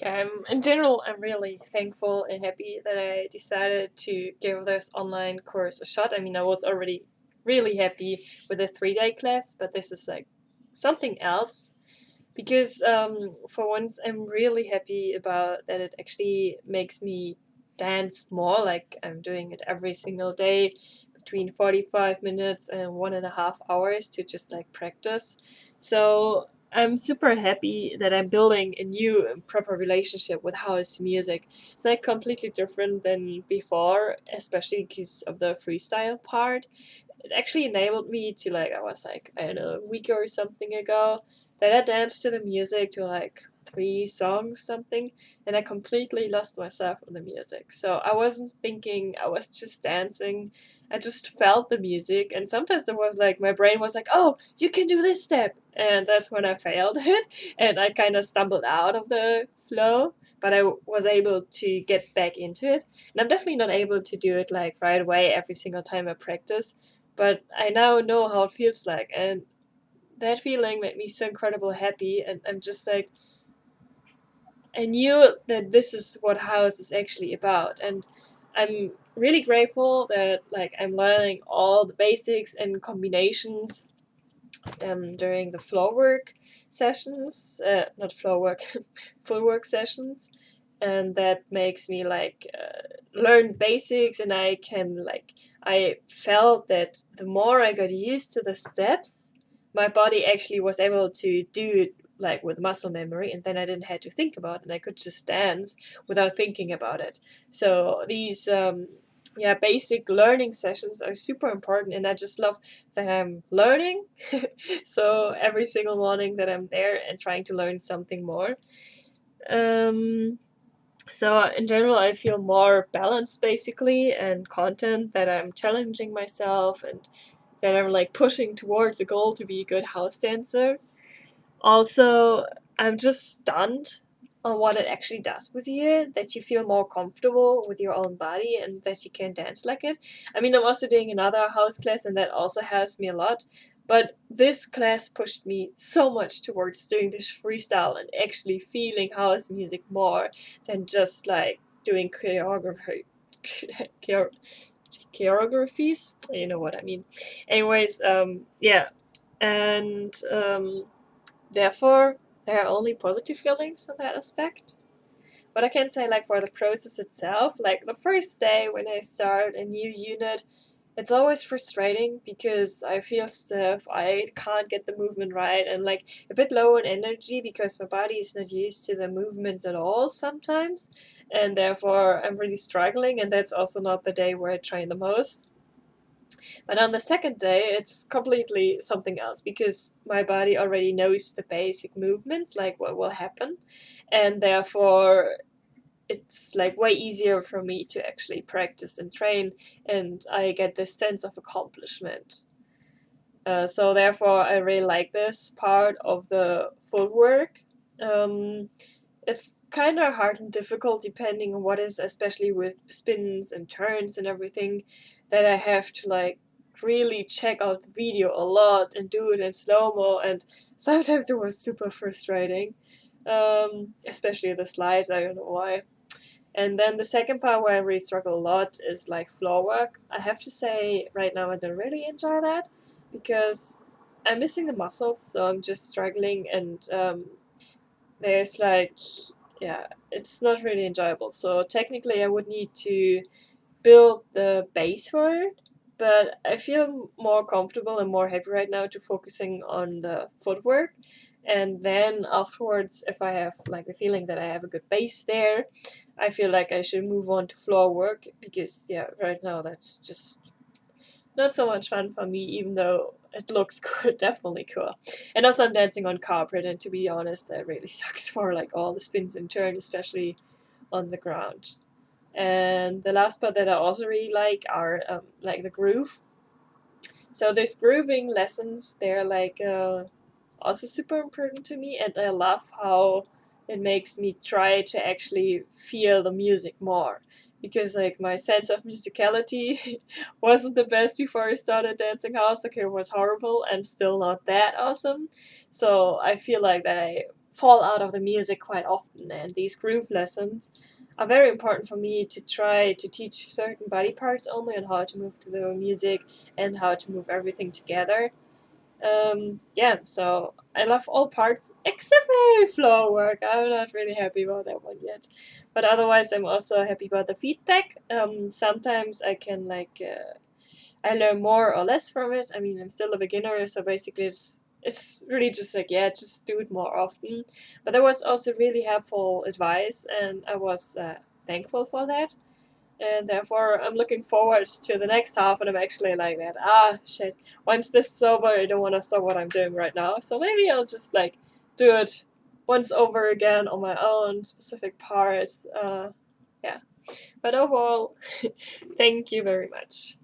In general, I'm really thankful and happy that I decided to give this online course a shot. I mean, I was already really happy with a 3 day class, but this is like something else because for once, I'm really happy about that it actually makes me dance more. Like, I'm doing it every single day between 45 minutes and 1.5 hours to just like practice. So I'm super happy that I'm building a new and proper relationship with house music. It's like completely different than before, especially because of the freestyle part. It actually enabled me to like, I was like, I don't know, a week or something ago, that I danced to the music to like 3 songs something, and I completely lost myself in the music. So I wasn't thinking, I was just dancing. I just felt the music, and sometimes it was like my brain was like, "Oh, you can do this step," and that's when I failed it, and I kind of stumbled out of the flow. But I was able to get back into it, and I'm definitely not able to do it like right away every single time I practice, but I now know how it feels like, and that feeling made me so incredibly happy. And I'm just like, I knew that this is what house is actually about, and I'm really grateful that like I'm learning all the basics and combinations during the floor work sessions, not floor work, full work sessions, and that makes me like learn basics, and I can like, I felt that the more I got used to the steps, my body actually was able to do it like with muscle memory, and then I didn't have to think about it, and I could just dance without thinking about it. So these yeah, basic learning sessions are super important, and I just love that I'm learning. So every single morning that I'm there and trying to learn something more. um so in general, I feel more balanced basically, and content that I'm challenging myself, and that I'm like pushing towards a goal to be a good house dancer. Also, I'm just stunned on what it actually does with you, that you feel more comfortable with your own body and that you can dance like it. I mean, I'm also doing another house class, and that also helps me a lot. But this class pushed me so much towards doing this freestyle and actually feeling house music more than just like doing chore- choreographies. You know what I mean. Anyways, yeah. And therefore, there are only positive feelings in that aspect. But I can say, like, for the process itself, like, the first day when I start a new unit, it's always frustrating because I feel stiff, I can't get the movement right, and like a bit low in energy because my body is not used to the movements at all sometimes, and therefore I'm really struggling, and that's also not the day where I train the most. But on the second day, it's completely something else because my body already knows the basic movements, like what will happen, and therefore it's like way easier for me to actually practice and train, and I get this sense of accomplishment. So therefore, I really like this part of the footwork. Um, it's kind of hard and difficult depending on what is, especially with spins and turns and everything, that I have to like really check out the video a lot and do it in slow mo, and sometimes it was super frustrating. Especially the slides, I don't know why. And then the second part where I really struggle a lot is like floor work. I have to say, right now I don't really enjoy that because I'm missing the muscles, so I'm just struggling, and there's like, yeah, it's not really enjoyable. So technically, I would need to build the base for it, but I feel more comfortable and more happy right now to focusing on the footwork. And then afterwards, if I have like the feeling that I have a good base there, I feel like I should move on to floor work because, yeah, right now that's just not so much fun for me, even though it looks cool, definitely cool. And also, I'm dancing on carpet, and to be honest, that really sucks for like all the spins and turns, especially on the ground. And the last part that I also really like are like the groove. So there's grooving lessons. They're like also super important to me, and I love how it makes me try to actually feel the music more. Because like my sense of musicality wasn't the best before I started dancing house. Okay, it was horrible and still not that awesome. So I feel like that I fall out of the music quite often, and these groove lessons are very important for me to try to teach certain body parts only on how to move to the music and how to move everything together. Yeah, so I love all parts except my floor work. I'm not really happy about that one yet. But otherwise, I'm also happy about the feedback. Sometimes I can I learn more or less from it. I mean, I'm still a beginner, so basically it's really just like, yeah, just do it more often. But there was also really helpful advice, and I was thankful for that. And therefore, I'm looking forward to the next half, and I'm actually like that. Ah, shit. Once this is over, I don't want to stop what I'm doing right now. So maybe I'll just like do it once over again on my own specific parts. Yeah. But overall, thank you very much.